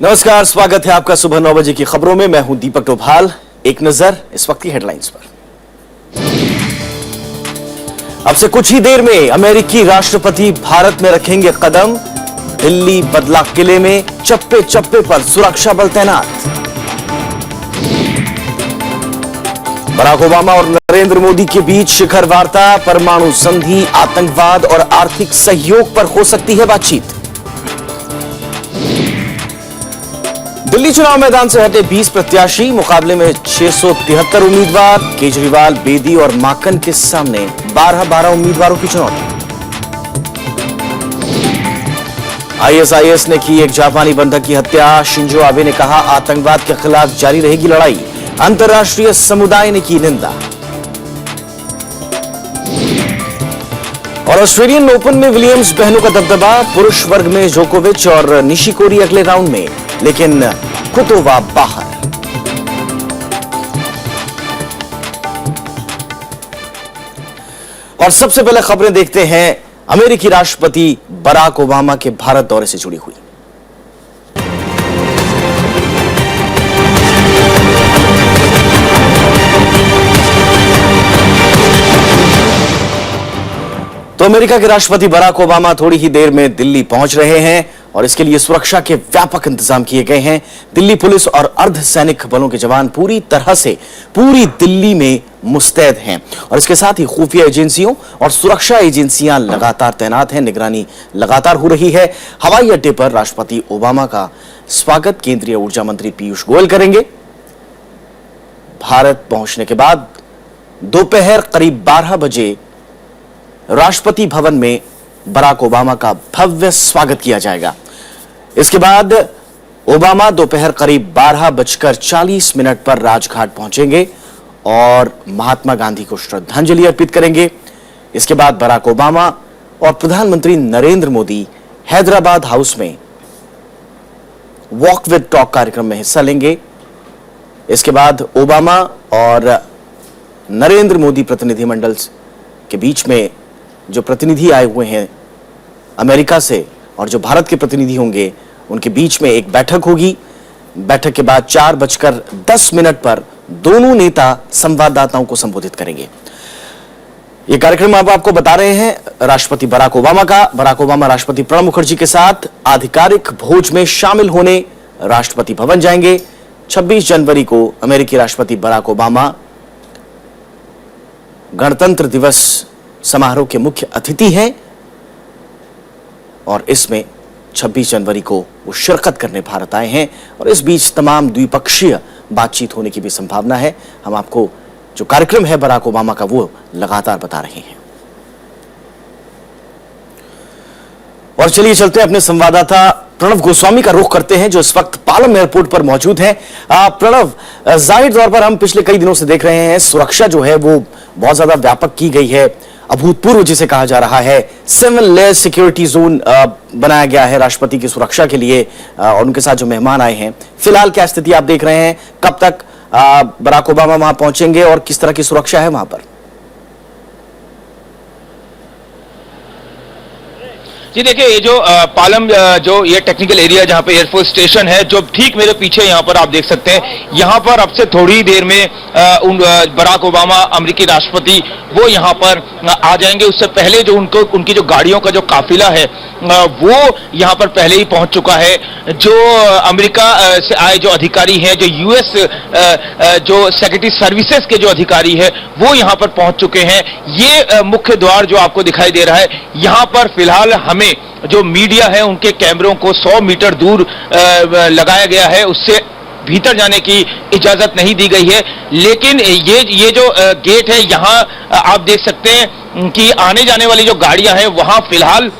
नमस्कार, स्वागत है आपका सुबह 9 बजे की खबरों में। मैं हूं दीपक डोभाल। एक नजर इस वक्त की हेडलाइंस पर। अब से कुछ ही देर में अमेरिकी राष्ट्रपति भारत में रखेंगे कदम। दिल्ली बदला किले में चप्पे चप्पे पर सुरक्षा बल तैनात। बराक ओबामा और नरेंद्र मोदी के बीच शिखर वार्ता। परमाणु संधि, आतंकवाद और आर्थिक सहयोग पर हो सकती है बातचीत। दिल्ली चुनाव मैदान से हटे 20 प्रत्याशी, मुकाबले में 673 उम्मीदवार। केजरीवाल, बेदी और माकन के सामने 12 उम्मीदवारों की चुनौती। आईएसआईएस ने की एक जापानी बंधक की हत्या। शिंजो आबे ने कहा, आतंकवाद के खिलाफ जारी रहेगी लड़ाई। अंतर्राष्ट्रीय समुदाय ने की निंदा। और ऑस्ट्रेलियन ओपन में विलियम्स बहनों का दबदबा। पुरुष वर्ग में जोकोविच और निशिकोरी अगले राउंड में, लेकिन कुतोवा बाहर। और सबसे पहले खबरें देखते हैं अमेरिकी राष्ट्रपति बराक ओबामा के भारत दौरे से जुड़ी हुई। तो अमेरिका के राष्ट्रपति बराक ओबामा थोड़ी ही देर में दिल्ली पहुंच रहे हैं और इसके लिए सुरक्षा के व्यापक इंतजाम किए गए हैं। दिल्ली पुलिस और अर्धसैनिक बलों के जवान पूरी तरह से पूरी दिल्ली में मुस्तैद हैं और इसके साथ ही खुफिया एजेंसियों और सुरक्षा एजेंसियां लगातार तैनात हैं। निगरानी लगातार हो रही है। हवाई अड्डे पर राष्ट्रपति ओबामा का स्वागत केंद्रीय ऊर्जा मंत्री पीयूष गोयल करेंगे। भारत पहुंचने के बाद दोपहर करीब 12 बजे राष्ट्रपति भवन में बराक ओबामा का भव्य स्वागत किया जाएगा। इसके बाद ओबामा दोपहर करीब 12:40 पर राजघाट पहुंचेंगे और महात्मा गांधी को श्रद्धांजलि अर्पित करेंगे। इसके बाद बराक ओबामा और प्रधानमंत्री नरेंद्र मोदी हैदराबाद हाउस में वॉक विद टॉक कार्यक्रम में हिस्सा लेंगे। इसके बाद ओबामा और नरेंद्र मोदी प्रतिनिधिमंडल के बीच में जो प्रतिनिधि आए हुए हैं अमेरिका से और जो भारत के प्रतिनिधि होंगे, उनके बीच में एक बैठक होगी। बैठक के बाद 4:10 पर दोनों नेता संवाददाताओं को संबोधित करेंगे। यह कार्यक्रम अब आपको बता रहे हैं राष्ट्रपति बराक ओबामा का। बराक ओबामा राष्ट्रपति प्रणब मुखर्जी के साथ आधिकारिक भोज में शामिल होने राष्ट्रपति भवन जाएंगे। 26 जनवरी को अमेरिकी राष्ट्रपति बराक ओबामा गणतंत्र दिवस समारोह के मुख्य अतिथि हैं और इसमें 26 जनवरी को वो शिरकत करने भारत आए हैं और इस बीच तमाम द्विपक्षीय बातचीत होने की भी संभावना है। हम आपको जो कार्यक्रम है बराक ओबामा का वो लगातार बता रहे हैं। और चलिए चलते हैं अपने संवाददाता प्रणव गोस्वामी का रुख करते हैं जो इस वक्त पालम एयरपोर्ट पर मौजूद हैं। प्रणव, जाहिर तौर पर हम पिछले कई दिनों से देख रहे हैं सुरक्षा जो है वो बहुत ज्यादा व्यापक की गई है, अभूतपूर्व जिसे कहा जा रहा है। 7 लेयर सिक्योरिटी जोन बनाया गया है राष्ट्रपति की सुरक्षा के लिए और उनके साथ जो मेहमान आए हैं। फिलहाल क्या स्थिति आप देख रहे हैं? कब तक बराक ओबामा वहां पहुंचेंगे और किस तरह की सुरक्षा है वहां पर? जी देखिए, ये जो पालम जो ये टेक्निकल एरिया जहाँ पे एयरफोर्स स्टेशन है, जो ठीक मेरे पीछे यहाँ पर आप देख सकते हैं, यहाँ पर अब से थोड़ी देर में बराक ओबामा अमेरिकी राष्ट्रपति वो यहाँ पर आ जाएंगे। उससे पहले जो उनकी जो गाड़ियों का जो काफिला है वो यहाँ पर पहले ही पहुंच चुका है। जो अमेरिका से आए जो अधिकारी हैं, जो यूएस जो सेक्रेटरी सर्विसेज के जो अधिकारी है वो यहाँ पर पहुंच चुके हैं। ये मुख्य द्वार जो आपको दिखाई दे रहा है, यहाँ पर फिलहाल हमें जो मीडिया है उनके कैमरों को 100 मीटर दूर लगाया गया है, उससे भीतर जाने की इजाजत नहीं दी गई है। लेकिन ये जो गेट है, यहाँ आप देख सकते हैं कि आने जाने वाली जो गाड़ियां हैं वहां फिलहाल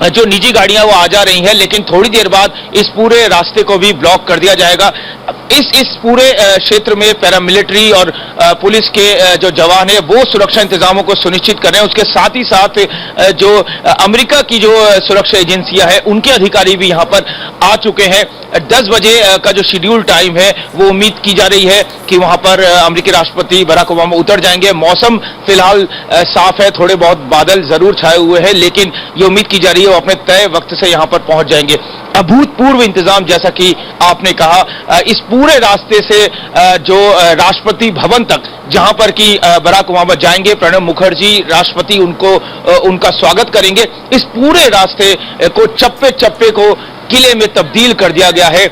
जो निजी गाड़ियां वो आ जा रही हैं, लेकिन थोड़ी देर बाद इस पूरे रास्ते को भी ब्लॉक कर दिया जाएगा। इस पूरे क्षेत्र में पैरामिलिट्री और पुलिस के जो जवान है वो सुरक्षा इंतजामों को सुनिश्चित कर रहे हैं। उसके साथ ही साथ जो अमेरिका की जो सुरक्षा एजेंसियां हैं उनके अधिकारी भी यहां पर आ चुके हैं। 10 बजे का जो शेड्यूल टाइम है वो उम्मीद की जा रही है कि वहां पर अमेरिकी राष्ट्रपति बराक ओबामा उतर जाएंगे। मौसम फिलहाल साफ है, थोड़े बहुत बादल जरूर छाए हुए हैं, लेकिन ये उम्मीद की जा रही है वो अपने तय वक्त से यहां पर पहुंच जाएंगे। अभूतपूर्व इंतजाम, जैसा कि आपने कहा, इस पूरे रास्ते से जो राष्ट्रपति भवन तक जहां पर कि बराक ओबामा जाएंगे, प्रणब मुखर्जी राष्ट्रपति उनका स्वागत करेंगे, इस पूरे रास्ते को चप्पे चप्पे को किले में तब्दील कर दिया गया है।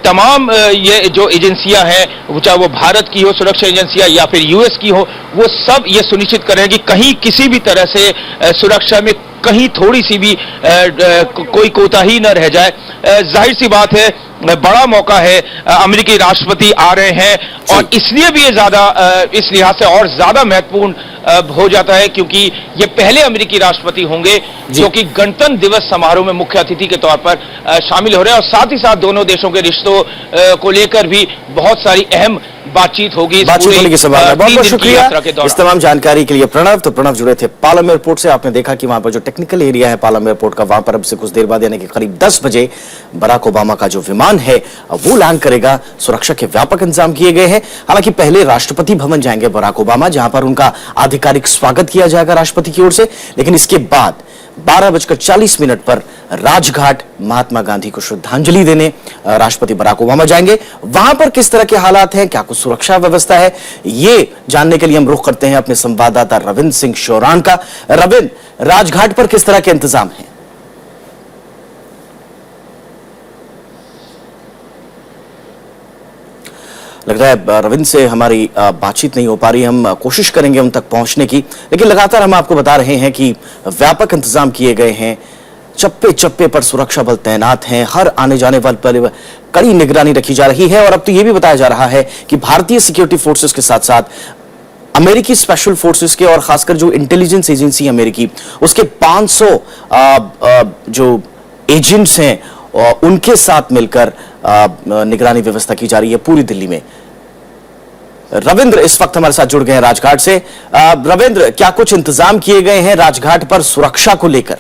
तमाम ये जो एजेंसियां हैं, चाहे वो भारत की हो सुरक्षा एजेंसियां या फिर यूएस की हो, वो सब ये सुनिश्चित करें कि कहीं किसी भी तरह से सुरक्षा में कहीं थोड़ी सी भी कोई कोताही न रह जाए। जाहिर सी बात है, बड़ा मौका है, अमेरिकी राष्ट्रपति आ रहे हैं और इसलिए भी ये ज्यादा इस लिहाज से और ज्यादा महत्वपूर्ण हो जाता है क्योंकि ये पहले अमेरिकी राष्ट्रपति होंगे जो कि गणतंत्र दिवस समारोह में मुख्य अतिथि के तौर पर शामिल हो रहे हैं और साथ ही साथ दोनों देशों के रिश्तों को लेकर भी बहुत सारी अहम बातचीत होगी। बातचीत होने की संभावना। बहुत बहुत शुक्रिया इस तमाम जानकारी के लिए प्रणव। तो प्रणव जुड़े थे पालम एयरपोर्ट से। आपने देखा कि वहां पर जो टेक्निकल एरिया है पालम एयरपोर्ट का, वहां पर अब से कुछ देर बाद यानी कि करीब 10 बजे बराक ओबामा का जो विमान है वो लैंड करेगा। सुरक्षा के व्यापक इंतजाम किए गए हैं। हालांकि पहले राष्ट्रपति भवन जाएंगे बराक ओबामा, जहां पर उनका आधिकारिक स्वागत किया जाएगा राष्ट्रपति की ओर से, लेकिन इसके बाद 12:40 पर राजघाट महात्मा गांधी को श्रद्धांजलि देने राष्ट्रपति बराक ओबामा जाएंगे। वहां पर किस तरह के हालात हैं, क्या कुछ सुरक्षा व्यवस्था है, ये जानने के लिए हम रुख करते हैं अपने संवाददाता रविंद्र सिंह शौरान का। रविंद्र, राजघाट पर किस तरह के इंतजाम हैं? लग रहा है रविंद्र से हमारी बातचीत नहीं हो पा रही। हम कोशिश करेंगे उन तक पहुंचने की, लेकिन लगातार हम आपको बता रहे हैं कि व्यापक इंतजाम किए गए हैं। चप्पे चप्पे पर सुरक्षा बल तैनात हैं। हर आने जाने वाले पर कड़ी निगरानी रखी जा रही है और अब तो यह भी बताया जा रहा है कि भारतीय सिक्योरिटी फोर्सेस के साथ साथ अमेरिकी स्पेशल फोर्सेस के और खासकर जो इंटेलिजेंस एजेंसी अमेरिकी, उसके 500 जो एजेंट्स हैं उनके साथ मिलकर निगरानी व्यवस्था की जा रही है पूरी दिल्ली में। रविंद्र इस वक्त हमारे साथ जुड़ गए हैं राजघाट से। रविंद्र, क्या कुछ इंतजाम किए गए हैं राजघाट पर सुरक्षा को लेकर?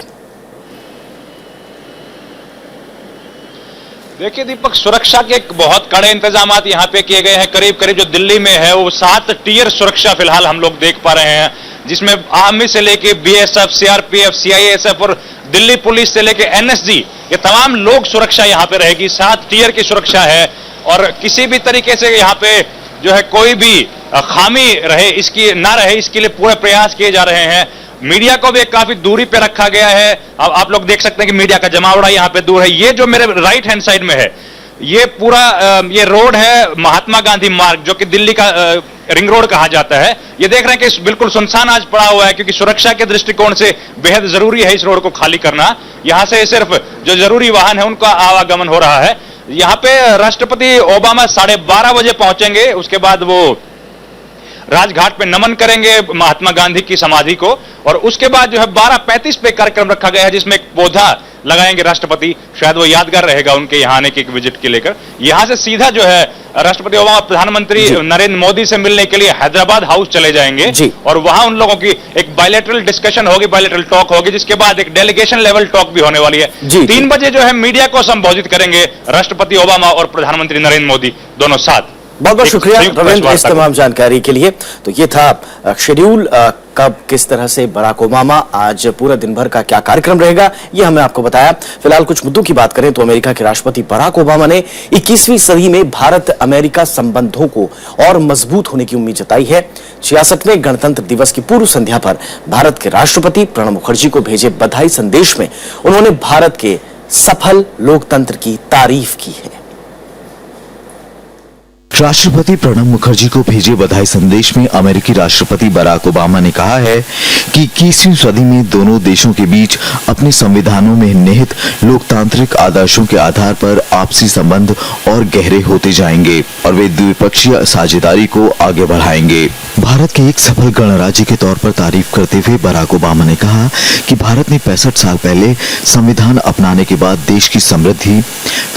देखिए दीपक, सुरक्षा के बहुत कड़े इंतजाम यहाँ पे किए गए हैं। करीब करीब जो दिल्ली में है वो 7 टियर सुरक्षा फिलहाल हम लोग देख पा रहे हैं, जिसमें आर्मी से लेके बीएसएफ, सीआरपीएफ, सीआईएसएफ और दिल्ली पुलिस से लेके एनएसजी, ये तमाम लोग सुरक्षा यहाँ पे रहेगी। 7 टियर की सुरक्षा है और किसी भी तरीके से यहाँ पे जो है कोई भी खामी रहे इसकी ना रहे, इसके लिए पूरे प्रयास किए जा रहे हैं। मीडिया को भी काफी दूरी पे रखा गया है। अब आप लोग देख सकते हैं कि मीडिया का जमावड़ा यहाँ पे दूर है। ये जो मेरे राइट हैंड साइड में है, ये पूरा ये रोड है महात्मा गांधी मार्ग, जो कि दिल्ली का रिंग रोड कहा जाता है। ये देख रहे हैं कि बिल्कुल सुनसान आज पड़ा हुआ है, क्योंकि सुरक्षा के दृष्टिकोण से बेहद जरूरी है इस रोड को खाली करना। यहां से सिर्फ जो जरूरी वाहन है उनका आवागमन हो रहा है। यहाँ पे राष्ट्रपति ओबामा 12:30 बजे पहुंचेंगे। उसके बाद वो राजघाट पे नमन करेंगे महात्मा गांधी की समाधि को और उसके बाद जो है 12:35 पे कार्यक्रम रखा गया है, जिसमें एक पौधा लगाएंगे राष्ट्रपति। शायद वो यादगार रहेगा उनके यहाँ आने की विजिट के लेकर। यहां से सीधा जो है राष्ट्रपति ओबामा प्रधानमंत्री नरेंद्र मोदी से मिलने के लिए हैदराबाद हाउस चले जाएंगे और वहां उन लोगों की एक बायलैटरल डिस्कशन होगी, बायलैटरल टॉक होगी, जिसके बाद एक डेलीगेशन लेवल टॉक भी होने वाली है। 3 बजे जो है मीडिया को संबोधित करेंगे राष्ट्रपति ओबामा और प्रधानमंत्री नरेंद्र मोदी दोनों साथ। बहुत बहुत शुक्रिया रविंद्र इस तमाम जानकारी के लिए। तो ये था शेड्यूल, कब किस तरह से बराक ओबामा, आज पूरा दिन भर का क्या कार्यक्रम रहेगा, ये हमने आपको बताया। फिलहाल कुछ मुद्दों की बात करें तो अमेरिका के राष्ट्रपति बराक ओबामा ने 21वीं सदी में भारत अमेरिका संबंधों को और मजबूत होने की उम्मीद जताई है। 66वें गणतंत्र दिवस की पूर्व संध्या पर भारत के राष्ट्रपति प्रणब मुखर्जी को भेजे बधाई संदेश में उन्होंने भारत के सफल लोकतंत्र की तारीफ की है। राष्ट्रपति प्रणब मुखर्जी को भेजे बधाई संदेश में अमेरिकी राष्ट्रपति बराक ओबामा ने कहा है कि 21वीं सदी में दोनों देशों के बीच अपने संविधानों में निहित लोकतांत्रिक आदर्शों के आधार पर आपसी संबंध और गहरे होते जाएंगे और वे द्विपक्षीय साझेदारी को आगे बढ़ाएंगे। भारत के एक सफल गणराज्य के तौर पर तारीफ करते हुए बराक ओबामा ने कहा कि भारत ने 65 साल पहले संविधान अपनाने के बाद देश की समृद्धि,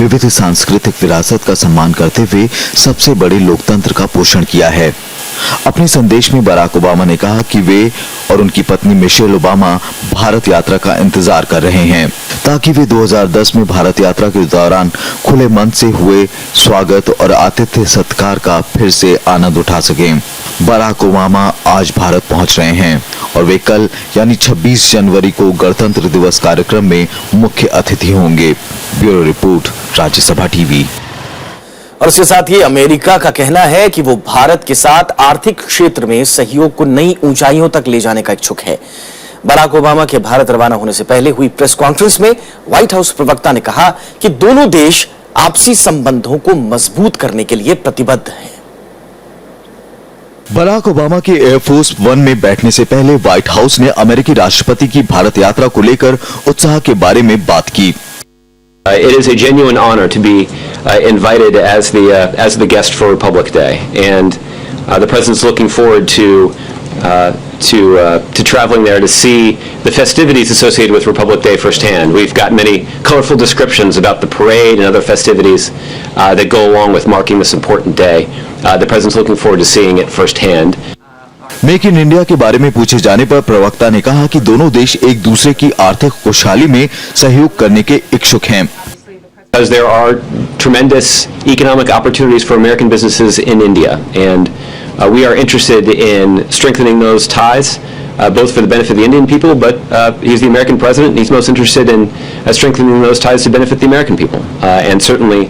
विविध सांस्कृतिक विरासत का सम्मान करते हुए सबसे बड़े लोकतंत्र का पोषण किया है। अपने संदेश में बराक ओबामा ने कहा कि वे और उनकी पत्नी मिशेल ओबामा भारत यात्रा का इंतजार कर रहे हैं ताकि वे 2010 में भारत यात्रा के दौरान खुले मन से हुए स्वागत और आतिथ्य सत्कार का फिर से आनंद उठा सकें। बराक ओबामा आज भारत पहुंच रहे हैं और वे कल यानी 26 जनवरी को गणतंत्र दिवस कार्यक्रम में मुख्य अतिथि होंगे। Bureau report, Rajya Sabha TV. और इसके साथ ही अमेरिका का कहना है कि वो भारत के साथ आर्थिक क्षेत्र में सहयोग को नई ऊंचाइयों तक ले जाने का इच्छुक है। बराक ओबामा के भारत रवाना होने से पहले हुई प्रेस कॉन्फ्रेंस में व्हाइट हाउस प्रवक्ता ने कहा कि दोनों देश आपसी संबंधों को मजबूत करने के लिए प्रतिबद्ध हैं। बराक ओबामा के एयरफोर्स वन में बैठने से पहले व्हाइट हाउस ने अमेरिकी राष्ट्रपति की भारत यात्रा को लेकर उत्साह के बारे में बात की। It is a genuine honor to be invited as the guest for Republic Day, and the President's looking forward to traveling there to see the festivities associated with Republic Day firsthand. We've got many colorful descriptions about the parade and other festivities that go along with marking this important day. The President's looking forward to seeing it firsthand. Make in India के बारे में पूछे जाने पर प्रवक्ता ने कहा कि दोनों देश एक दूसरे की आर्थिक खुशहाली में सहयोग करने के इच्छुक हैं। Because there are tremendous economic opportunities for American businesses in India, and we are interested in strengthening those ties, both for the benefit of the Indian people, but he's the American president, and he's most interested in strengthening those ties to benefit the American people. And certainly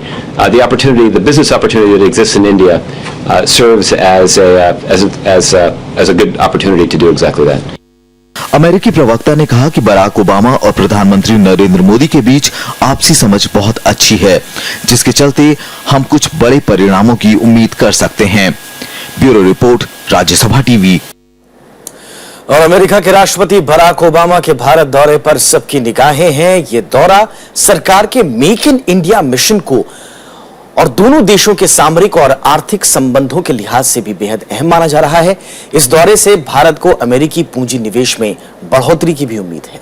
the opportunity, the business opportunity that exists in India serves as a good opportunity to do exactly that. अमेरिकी प्रवक्ता ने कहा कि Barack Obama और प्रधानमंत्री नरेंद्र मोदी के बीच आपसी समझ बहुत अच्छी है, जिसके चलते हम कुछ बड़े परिणामों की उम्मीद कर सकते हैं। Bureau report, Rajya Sabha TV. और अमेरिका के राष्ट्रपति बराक ओबामा के भारत दौरे पर सबकी निगाहें हैं। ये दौरा सरकार के मेक इन इंडिया मिशन को और दोनों देशों के सामरिक और आर्थिक संबंधों के लिहाज से भी बेहद अहम माना जा रहा है। इस दौरे से भारत को अमेरिकी पूंजी निवेश में बढ़ोतरी की भी उम्मीद है।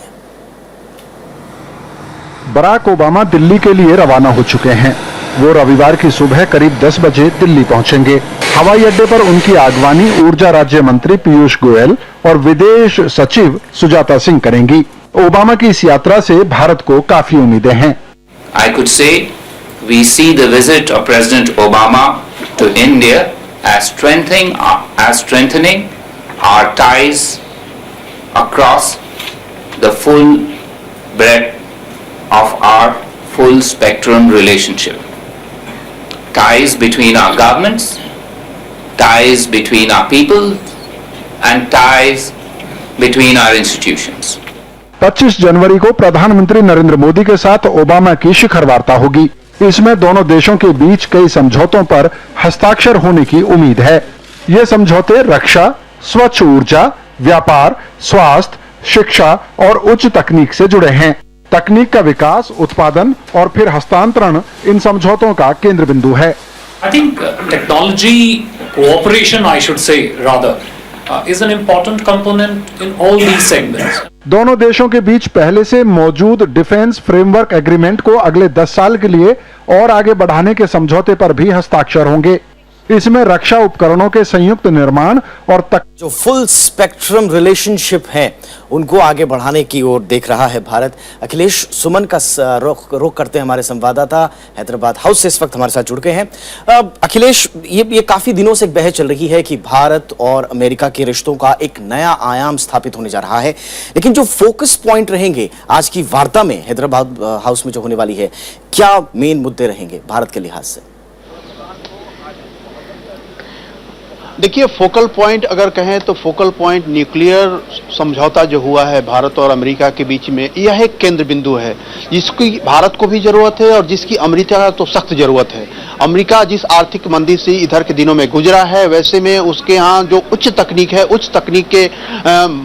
बराक ओबामा दिल्ली के लिए रवाना हो चुके हैं। वो रविवार की सुबह करीब 10 बजे दिल्ली पहुंचेंगे। हवाई अड्डे पर उनकी आगवानी ऊर्जा राज्य मंत्री पीयूष गोयल और विदेश सचिव सुजाता सिंह करेंगी। ओबामा की इस यात्रा से भारत को काफी उम्मीदें हैं। I could say we see the visit of President Obama to India as strengthening our ties across the full breadth of our full spectrum relationship. Ties between our governments, ties between our people, and ties between our institutions. 25 जनवरी को प्रधानमंत्री नरेंद्र मोदी के साथ Obama की शिखर वार्ता होगी। इसमें दोनों देशों के बीच कई समझौतों पर हस्ताक्षर होने की उम्मीद है। ये समझौते रक्षा, स्वच्छ ऊर्जा, व्यापार, स्वास्थ्य, शिक्षा और उच्च तकनीक से जुड़े हैं। तकनीक का विकास, उत्पादन और फिर हस्तांतरण इन समझौतों का केंद्र बिंदु है। I think technology cooperation, I should say rather, is an important component in all these segments. दोनों देशों के बीच पहले से मौजूद डिफेंस फ्रेमवर्क एग्रीमेंट को अगले 10 साल के लिए और आगे बढ़ाने के समझौते पर भी हस्ताक्षर होंगे। इसमें रक्षा उपकरणों के संयुक्त निर्माण और जो फुल स्पेक्ट्रम रिलेशनशिप है उनको आगे बढ़ाने की ओर देख रहा है भारत। अखिलेश सुमन का रुख करते हैं हमारे संवाददाता हैदराबाद हाउस से इस वक्त हमारे साथ जुड़ गए हैं। अखिलेश, ये काफी दिनों से एक बहस चल रही है कि भारत और अमेरिका के रिश्तों का एक नया आयाम स्थापित होने जा रहा है, लेकिन जो फोकस पॉइंट रहेंगे आज की वार्ता में हैदराबाद हाउस में जो होने वाली है, क्या मेन मुद्दे रहेंगे भारत के लिहाज से? देखिए, फोकल पॉइंट अगर कहें तो फोकल पॉइंट न्यूक्लियर समझौता जो हुआ है भारत और अमेरिका के बीच में, यह एक केंद्र बिंदु है जिसकी भारत को भी जरूरत है और जिसकी अमेरिका को सख्त जरूरत है। अमेरिका जिस आर्थिक मंदी से इधर के दिनों में गुजरा है, वैसे में उसके यहाँ जो उच्च तकनीक है, उच्च तकनीक के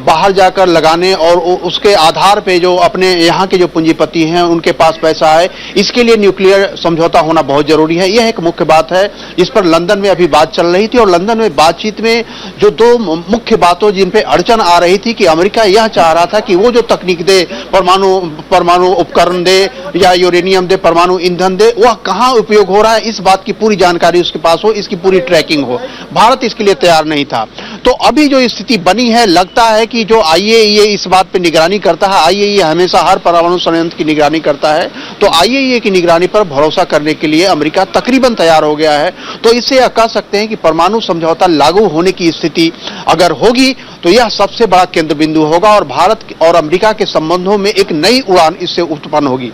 बाहर जाकर लगाने और उसके आधार पे जो अपने यहाँ के जो पूंजीपति हैं उनके पास पैसा है, इसके लिए न्यूक्लियर समझौता होना बहुत जरूरी है। यह एक मुख्य बात है जिस पर लंदन में अभी बात चल रही थी और लंदन में बातचीत में जो दो मुख्य बातों जिन पे अड़चन आ रही थी कि अमेरिका यह चाह रहा था कि वो जो तकनीक दे, परमाणु उपकरण दे या यूरेनियम दे, परमाणु ईंधन दे, वह कहां उपयोग हो रहा है इस बात की पूरी जानकारी उसके पास हो, इसकी पूरी ट्रैकिंग हो। भारत इसके लिए तैयार नहीं था। तो अभी जो स्थिति बनी है, लगता है कि जो आईएईए इस बात पे निगरानी करता है, आईएईए हमेशा हर परमाणु संयंत्र की निगरानी करता है, तो आईएईए की निगरानी पर भरोसा करने के लिए अमेरिका तकरीबन तैयार हो गया है। तो इससे कह सकते हैं कि परमाणु समझौता लागू होने की स्थिति अगर होगी तो यह सबसे बड़ा केंद्र बिंदु होगा और भारत और अमेरिका के संबंधों में एक नई उड़ान इससे उत्पन्न होगी।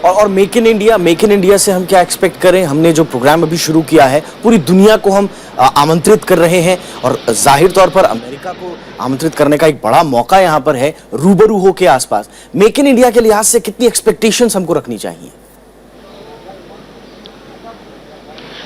और मेक इन इंडिया से हम क्या एक्सपेक्ट करें? हमने जो प्रोग्राम अभी शुरू किया है, पूरी दुनिया को हम आमंत्रित कर रहे हैं और जाहिर तौर पर अमेरिका को आमंत्रित करने का एक बड़ा मौका यहां पर है, रूबरू हो के आसपास। मेक इन इंडिया के लिहाज से कितनी एक्सपेक्टेशंस हमको रखनी चाहिए?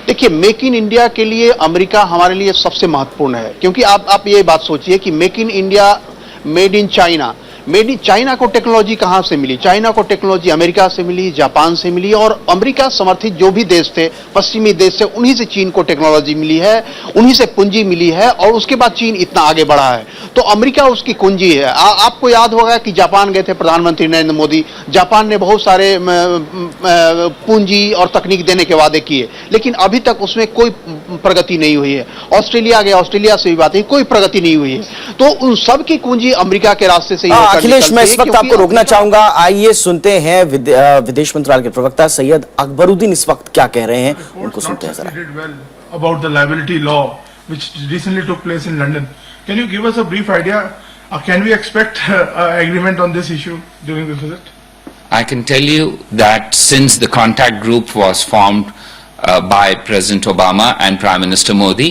देखिए, मेक इन इंडिया के लिए अमेरिका हमारे लिए सबसे महत्वपूर्ण है, क्योंकि आप ये बात सोचिए कि make in India, made in China, made in China को टेक्नोलॉजी कहां से मिली? चाइना को टेक्नोलॉजी अमेरिका से मिली, जापान से मिली, और अमेरिका समर्थित जो भी देश थे, पश्चिमी देश से, उन्हीं से चीन को टेक्नोलॉजी मिली है, उन्हीं से पूंजी मिली है, और उसके बाद चीन इतना आगे बढ़ा है। तो अमेरिका उसकी कुंजी है। आपको याद होगा कि जापान गए थे प्रधानमंत्री नरेंद्र मोदी, जापान ने बहुत सारे पूंजी और तकनीक देने के वादे किए, लेकिन अभी तक उसमें कोई प्रगति नहीं हुई है। ऑस्ट्रेलिया गए, ऑस्ट्रेलिया से भी बात है, कोई प्रगति नहीं हुई है। तो उन सब की कुंजी अमेरिका के रास्ते से अखिलेश, मैं इस वक्त आपको रोकना चाहूंगा। आइए सुनते हैं विदेश मंत्रालय के प्रवक्ता सैयद अकबरुद्दीन इस वक्त क्या कह रहे हैं, उनको सुनते हैं जरा। About the liability law which recently took place in London, can you give us a brief idea? Can we expect agreement on this issue during the visit? I can tell you that since the contact group was formed by President Obama and Prime Minister Modi,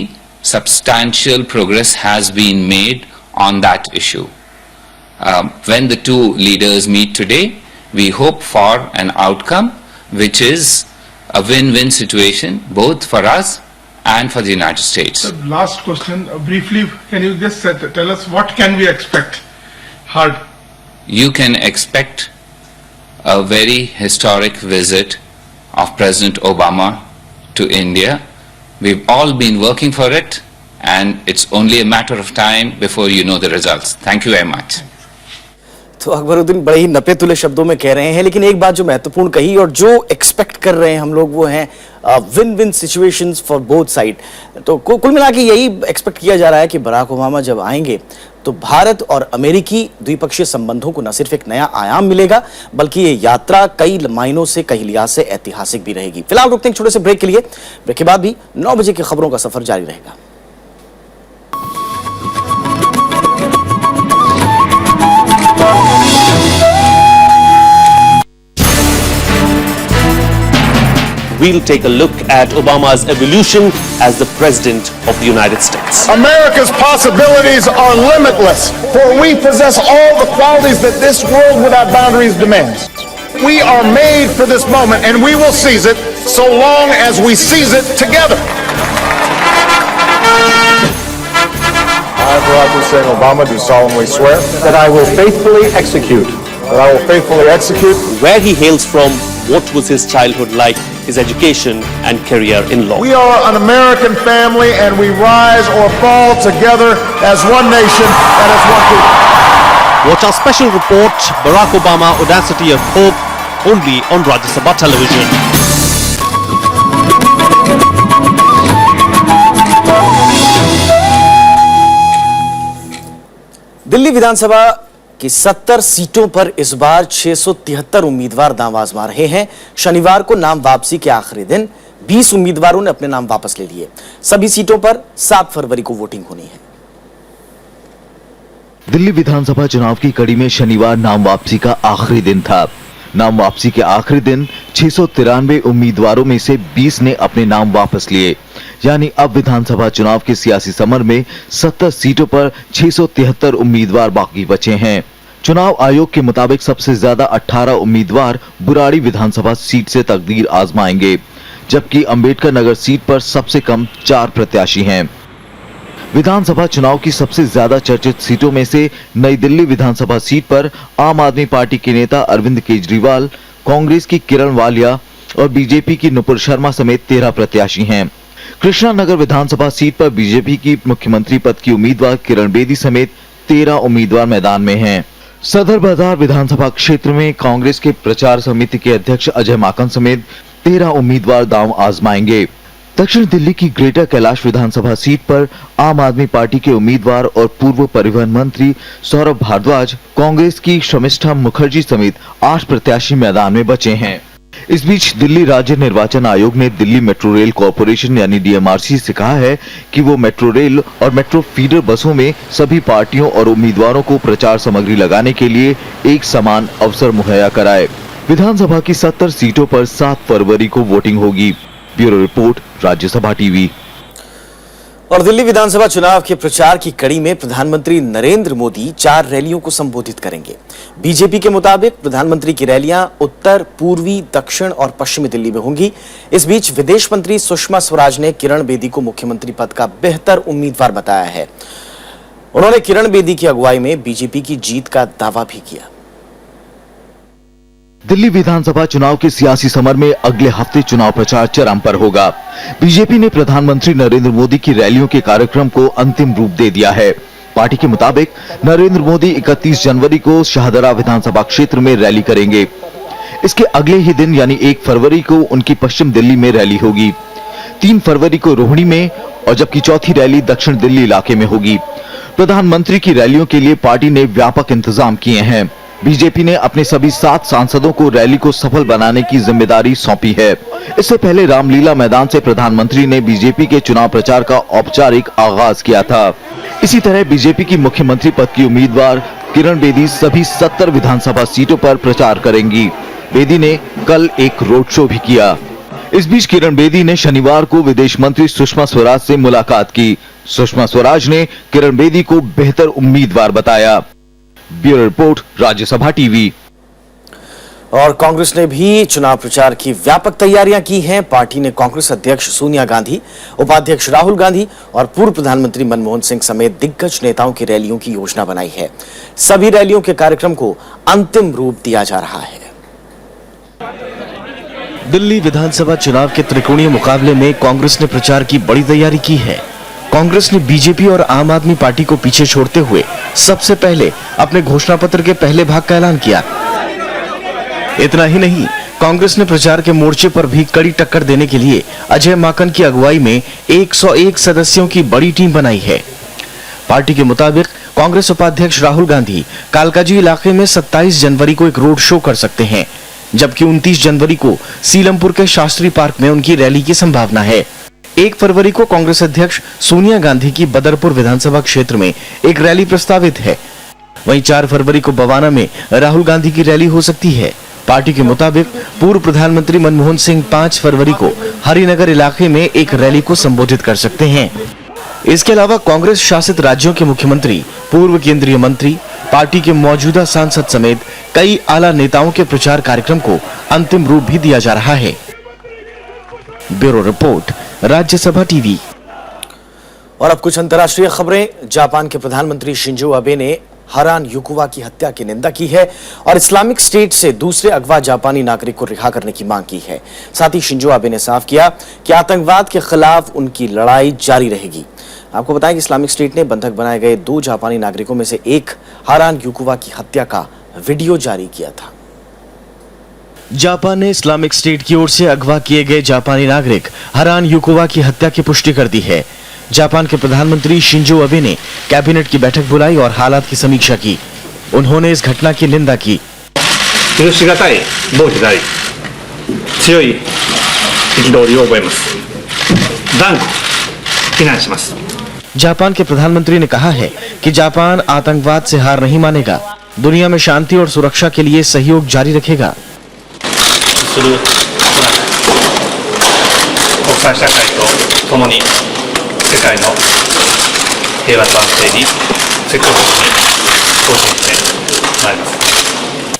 substantial progress has been made on that issue. When the two leaders meet today, we hope for an outcome which is a win-win situation both for us and for the United States. So last question, briefly, can you just tell us what can we expect? Hard. You can expect a very historic visit of President Obama to India. We've all been working for it, and it's only a matter of time before you know the results. Thank you very much. तो अकबरुद्दीन बड़े ही नपे तुले शब्दों में कह रहे हैं, लेकिन एक बात जो महत्वपूर्ण कही और जो एक्सपेक्ट कर रहे हैं हम लोग, वो है win win situations for both side. तो कुल मिला के यही एक्सपेक्ट किया जा रहा है कि बराक ओबामा जब आएंगे तो भारत और अमेरिकी द्विपक्षीय संबंधों को न सिर्फ एक नया आयाम मिलेगा, बल्कि ये यात्रा कई मायनों से, कई लिहाज से ऐतिहासिक भी रहेगी। फिलहाल रुकते हैं छोटे से ब्रेक के लिए। ब्रेक के बाद भी 9 बजे की खबरों का सफर जारी रहेगा। We'll take a look at Obama's evolution as the President of the United States. America's possibilities are limitless, for we possess all the qualities that this world without boundaries demands. We are made for this moment, and we will seize it so long as we seize it together. I, Barack Hussein Obama, do solemnly swear That I will faithfully execute. Where he hails from, what was his childhood like, his education and career in law. We are an American family, and we rise or fall together as one nation and as one people. Watch our special report, Barack Obama, Audacity of Hope, only on Rajya Sabha television. Delhi विधानसभा की 70 सीटों पर इस बार 673 उम्मीदवार दांव आजमा रहे हैं। शनिवार को नाम वापसी के आखिरी दिन 20 उम्मीदवारों ने अपने नाम वापस ले लिए। सभी सीटों पर 7 फरवरी को वोटिंग होनी है। दिल्ली विधानसभा चुनाव की कड़ी में शनिवार नाम वापसी का आखिरी दिन था। नाम वापसी के आखिरी दिन 693 उम्मीदवारों में से 20 ने अपने नाम वापस लिए, यानी अब विधानसभा चुनाव के सियासी समर में 70 सीटों पर 673 उम्मीदवार बाकी बचे हैं। चुनाव आयोग के मुताबिक सबसे ज्यादा 18 उम्मीदवार बुराड़ी विधानसभा सीट से तकदीर आजमाएंगे, जबकि अंबेडकर नगर सीट पर सबसे कम 4 प्रत्याशी हैं। विधानसभा चुनाव की सबसे ज्यादा चर्चित सीटों में से नई दिल्ली विधानसभा सीट पर आम आदमी पार्टी के नेता अरविंद केजरीवाल, कांग्रेस की किरण वालिया और बीजेपी की नुपुर शर्मा समेत 13 प्रत्याशी हैं। कृष्णानगर विधानसभा सीट पर बीजेपी की मुख्यमंत्री पद की उम्मीदवार किरण बेदी समेत 13 उम्मीदवार मैदान में हैं। सदर बाजार विधानसभा क्षेत्र में कांग्रेस के प्रचार समिति के अध्यक्ष अजय माकन समेत 13 उम्मीदवार दांव आजमाएंगे। दक्षिण दिल्ली की ग्रेटर कैलाश विधानसभा सीट पर आम आदमी पार्टी के उम्मीदवार और पूर्व परिवहन मंत्री सौरभ भारद्वाज, कांग्रेस की शर्मिष्ठा मुखर्जी समेत 8 प्रत्याशी मैदान में बचे हैं। इस बीच दिल्ली राज्य निर्वाचन आयोग ने दिल्ली मेट्रो रेल कॉरपोरेशन यानी डीएमआरसी से कहा है कि वो मेट्रो रेल और मेट्रो फीडर बसों में सभी पार्टियों और उम्मीदवारों को प्रचार सामग्री लगाने के लिए एक समान अवसर मुहैया कराए। विधानसभा की 70 सीटों पर 7 फरवरी को वोटिंग होगी। Bureau report, Rajya Sabha TV. और दिल्ली विधानसभा चुनाव के प्रचार की कड़ी में प्रधानमंत्री नरेंद्र मोदी 4 रैलियों को संबोधित करेंगे। बीजेपी के मुताबिक प्रधानमंत्री की रैलियां उत्तर, पूर्वी, दक्षिण और पश्चिमी दिल्ली में होंगी। इस बीच विदेश मंत्री सुषमा स्वराज ने किरण बेदी को मुख्यमंत्री पद का बेहतर उम्मीदवार बताया है। उन्होंने किरण बेदी की अगुवाई में बीजेपी की जीत का दावा भी किया। दिल्ली विधानसभा चुनाव के सियासी समर में अगले हफ्ते चुनाव प्रचार चरम पर होगा। बीजेपी ने प्रधानमंत्री नरेंद्र मोदी की रैलियों के कार्यक्रम को अंतिम रूप दे दिया है। पार्टी के मुताबिक नरेंद्र मोदी 31 जनवरी को शाहदरा विधानसभा क्षेत्र में रैली करेंगे। इसके अगले ही दिन यानी 1 फरवरी को उनकी पश्चिम दिल्ली में रैली होगी। 3 फरवरी को रोहिणी में और जबकि चौथी रैली दक्षिण दिल्ली इलाके में होगी। प्रधानमंत्री की रैलियों के लिए पार्टी ने व्यापक इंतजाम किए हैं। बीजेपी ने अपने सभी 7 सांसदों को रैली को सफल बनाने की जिम्मेदारी सौंपी है। इससे पहले रामलीला मैदान से प्रधानमंत्री ने बीजेपी के चुनाव प्रचार का औपचारिक आगाज किया था। इसी तरह बीजेपी की मुख्यमंत्री पद की उम्मीदवार किरण बेदी सभी 70 विधानसभा सीटों पर प्रचार करेंगी। बेदी ने कल एक रोड शो भी किया। इस बीच किरण बेदी ने शनिवार को विदेश मंत्री सुषमा स्वराज से मुलाकात की। सुषमा स्वराज ने किरण बेदी को बेहतर उम्मीदवार बताया। Bureau report, Rajya Sabha TV. और कांग्रेस ने भी चुनाव प्रचार की व्यापक तैयारियां की हैं। पार्टी ने कांग्रेस अध्यक्ष सोनिया गांधी, उपाध्यक्ष राहुल गांधी और पूर्व प्रधानमंत्री मनमोहन सिंह समेत दिग्गज नेताओं की रैलियों की योजना बनाई है। सभी रैलियों के कार्यक्रम को अंतिम रूप दिया जा रहा है। दिल्ली विधानसभा चुनाव के त्रिकोणीय मुकाबले में कांग्रेस ने प्रचार की बड़ी तैयारी की है। कांग्रेस ने बीजेपी और आम आदमी पार्टी को पीछे छोड़ते हुए सबसे पहले अपने घोषणा पत्र के पहले भाग का ऐलान किया। इतना ही नहीं, कांग्रेस ने प्रचार के मोर्चे पर भी कड़ी टक्कर देने के लिए अजय माकन की अगुवाई में 101 सदस्यों की बड़ी टीम बनाई है। पार्टी के मुताबिक कांग्रेस उपाध्यक्ष राहुल गांधी कालकाजी इलाके में 27 जनवरी को एक रोड शो कर सकते हैं, जबकि 29 जनवरी को सीलमपुर के शास्त्री पार्क में उनकी रैली की संभावना है। 1 फरवरी को कांग्रेस अध्यक्ष सोनिया गांधी की बदरपुर विधानसभा क्षेत्र में एक रैली प्रस्तावित है। वहीं 4 फरवरी को बवाना में राहुल गांधी की रैली हो सकती है। पार्टी के मुताबिक पूर्व प्रधानमंत्री मनमोहन सिंह 5 फरवरी को हरिनगर इलाके में एक रैली को संबोधित कर सकते हैं। इसके अलावा कांग्रेस शासित राज्यों के मुख्यमंत्री, पूर्व केंद्रीय मंत्री, पार्टी के मौजूदा सांसद समेत कई आला नेताओं के प्रचार कार्यक्रम को अंतिम रूप भी दिया जा रहा है। Bureau report, Rajya Sabha TV. और अब कुछ अंतर्राष्ट्रीय खबरें। जापान के प्रधानमंत्री शिंजो अबे ने हरान युकुवा की हत्या की निंदा की है और इस्लामिक स्टेट से दूसरे अगवा जापानी नागरिक को रिहा करने की मांग की है। साथ ही शिंजो अबे ने साफ किया कि आतंकवाद के खिलाफ उनकी लड़ाई जारी रहेगी। आपको बताएं कि इस्लामिक स्टेट ने बंधक बनाए गए 2 जापानी नागरिकों में से एक हरान युकुवा की हत्या का वीडियो जारी किया था। जापान ने इस्लामिक स्टेट की ओर से अगवा किए गए जापानी नागरिक हरान युकुवा की हत्या की पुष्टि कर दी है। जापान के प्रधानमंत्री शिंजो अबे ने कैबिनेट की बैठक बुलाई और हालात की समीक्षा की। उन्होंने इस घटना की निंदा की। जापान के प्रधानमंत्री ने कहा है कि जापान आतंकवाद से हार नहीं मानेगा, दुनिया में शांति और सुरक्षा के लिए सहयोग जारी रखेगा।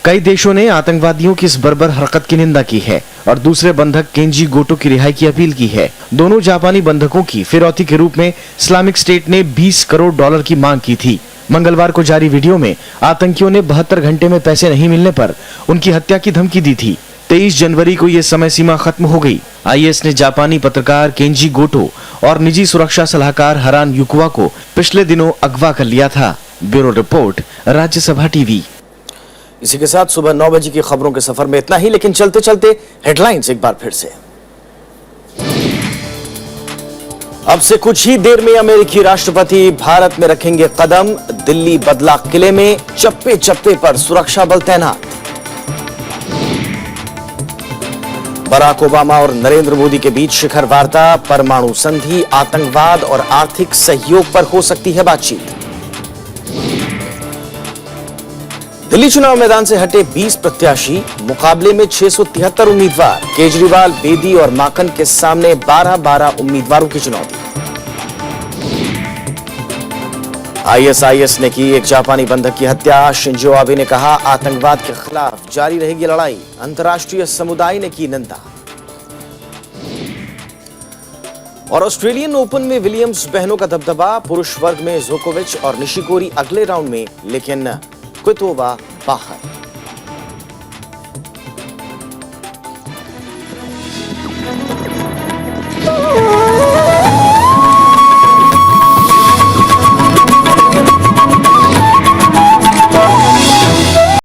कई देशों ने आतंकवादियों की इस बर्बर हरकत की निंदा की है और दूसरे बंधक केंजी गोटो की रिहाई की अपील की है। दोनों जापानी बंधकों की फिरौती के रूप में इस्लामिक स्टेट ने $20 करोड़ की मांग की थी। मंगलवार को जारी वीडियो में आतंकियों ने 72 घंटे में पैसे नहीं मिलने पर उनकी हत्या की धमकी दी थी। 23 जनवरी को यह समय सीमा खत्म हो गई। आईएस ने जापानी पत्रकार केंजी गोटो और निजी सुरक्षा सलाहकार हरान युकुवा को पिछले दिनों अगवा कर लिया था। Bureau report, Rajya Sabha TV. इसी के साथ सुबह 9 बजे की खबरों के सफर में इतना ही, लेकिन चलते चलते हेडलाइंस एक बार फिर से। अब से कुछ ही देर में अमेरिकी राष्ट्रपति भारत में रखेंगे कदम। दिल्ली बदला किले में चप्पे चप्पे पर सुरक्षा बल तैनात। बराक ओबामा और नरेंद्र मोदी के बीच शिखर वार्ता। परमाणु संधि, आतंकवाद और आर्थिक सहयोग पर हो सकती है बातचीत। दिल्ली चुनाव मैदान से हटे 20 प्रत्याशी, मुकाबले में 673 उम्मीदवार। केजरीवाल, बेदी और माकन के सामने 12-12 उम्मीदवारों की चुनौती। आईएसआईएस ने की एक जापानी बंधक की हत्या। शिंजो आबे ने कहा, आतंकवाद के खिलाफ जारी रहेगी लड़ाई। अंतर्राष्ट्रीय समुदाय ने की निंदा। और ऑस्ट्रेलियन ओपन में विलियम्स बहनों का दबदबा। पुरुष वर्ग में जोकोविच और निशिकोरी अगले राउंड में, लेकिन क्विटोवा बाहर।